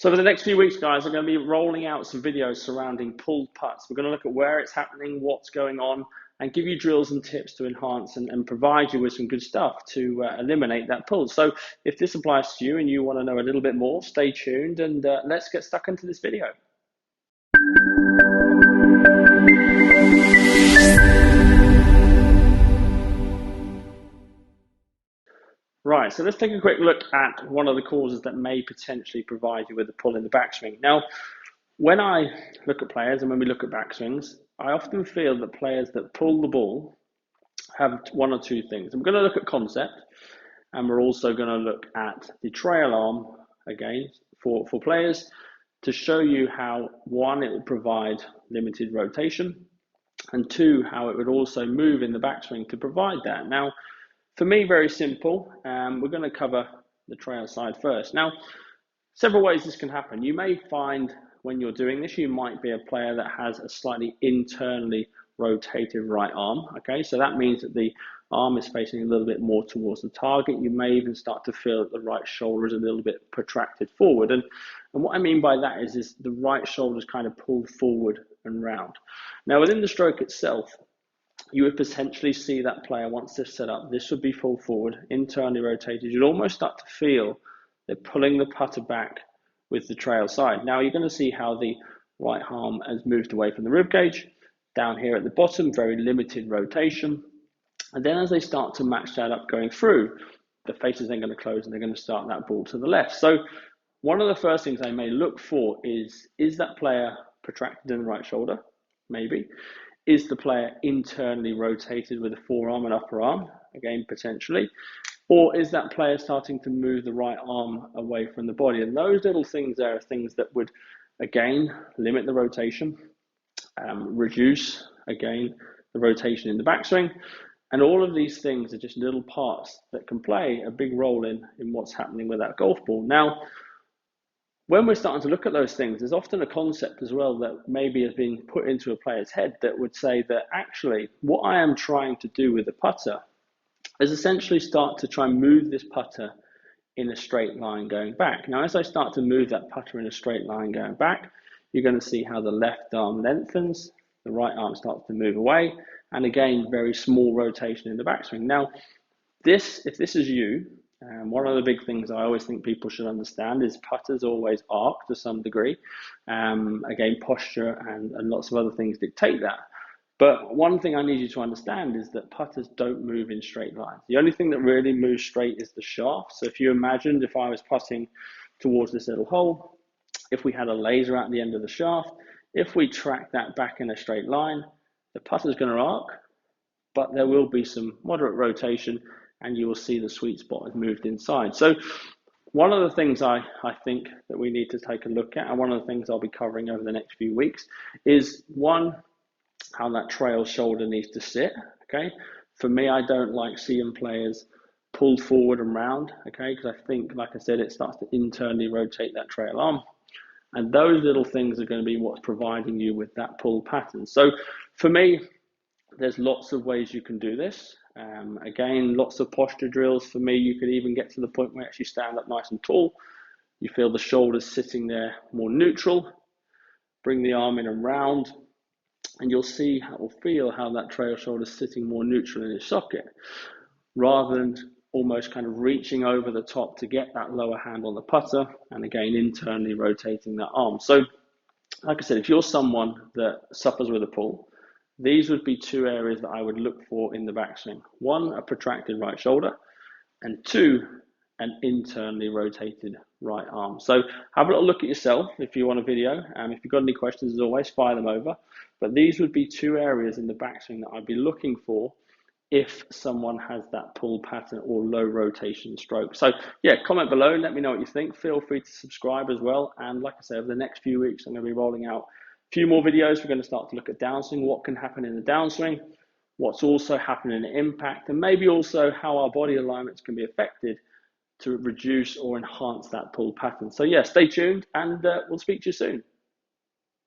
So for the next few weeks, guys, I'm going to be rolling out some videos surrounding pulled putts. We're going to look at where it's happening, what's going on, and give you drills and tips to enhance and provide you with some good stuff to eliminate that pull. So if this applies to you and you want to know a little bit more, stay tuned and let's get stuck into this video. Right, so let's take a quick look at one of the causes that may potentially provide you with a pull in the backswing. Now, when I look at players and when we look at backswings, I often feel that players that pull the ball have one or two things. I'm going to look at concept, and we're also going to look at the trail arm again for players to show you how, one, it will provide limited rotation, and two, how it would also move in the backswing to provide that. Now, for me, very simple. We're going to cover the trail side first. Now, several ways this can happen. You may find when you're doing this, you might be a player that has a slightly internally rotated right arm. Okay, so that means that the arm is facing a little bit more towards the target. You may even start to feel that the right shoulder is a little bit protracted forward. And what I mean by that is the right shoulder is kind of pulled forward and round. Now, within the stroke itself, you would potentially see that player, once they're set up, this would be full forward, internally rotated. You'd almost start to feel they're pulling the putter back with the trail side. Now you're going to see how the right arm has moved away from the rib cage. Down here at the bottom, very limited rotation. And then as they start to match that up going through, the face is then going to close and they're going to start that ball to the left. So one of the first things I may look for is that player protracted in the right shoulder? Maybe. Is the player internally rotated with the forearm and upper arm? Again, potentially. Or is that player starting to move the right arm away from the body? And those little things there are things that would, again, limit the rotation, reduce, again, the rotation in the backswing. And all of these things are just little parts that can play a big role in what's happening with that golf ball. Now, when we're starting to look at those things, there's often a concept as well that maybe has been put into a player's head that would say that actually what I am trying to do with the putter is essentially start to try and move this putter in a straight line going back. Now, as I start to move that putter in a straight line going back, you're going to see how the left arm lengthens, the right arm starts to move away, and again, very small rotation in the backswing. Now, if this is you, one of the big things I always think people should understand is putters always arc to some degree. Again, posture and lots of other things dictate that. But one thing I need you to understand is that putters don't move in straight lines. The only thing that really moves straight is the shaft. So if you imagined if I was putting towards this little hole, if we had a laser at the end of the shaft, if we track that back in a straight line, the putter's going to arc, but there will be some moderate rotation and you will see the sweet spot has moved inside. So one of the things I think that we need to take a look at, and one of the things I'll be covering over the next few weeks, is one, how that trail shoulder needs to sit, okay? For me, I don't like seeing players pulled forward and round, okay? Because I think, like I said, it starts to internally rotate that trail arm. And those little things are going to be what's providing you with that pull pattern. So for me, there's lots of ways you can do this. Again, lots of posture drills. For me, you could even get to the point where you actually stand up nice and tall. You feel the shoulders sitting there more neutral. Bring the arm in and round, and you'll see or feel how that trail shoulder is sitting more neutral in its socket, rather than almost kind of reaching over the top to get that lower hand on the putter, and again, internally rotating that arm. So, like I said, if you're someone that suffers with a pull, these would be two areas that I would look for in the backswing. One, a protracted right shoulder, and two, an internally rotated right arm. So have a little look at yourself if you want a video. If you've got any questions, as always, fire them over. But these would be two areas in the backswing that I'd be looking for if someone has that pull pattern or low rotation stroke. So yeah, comment below, let me know what you think. Feel free to subscribe as well. And like I said, over the next few weeks, I'm going to be rolling out a few more videos. We're going to start to look at downswing, what can happen in the downswing, what's also happening in impact, and maybe also how our body alignments can be affected to reduce or enhance that pull pattern. So yeah, stay tuned and we'll speak to you soon.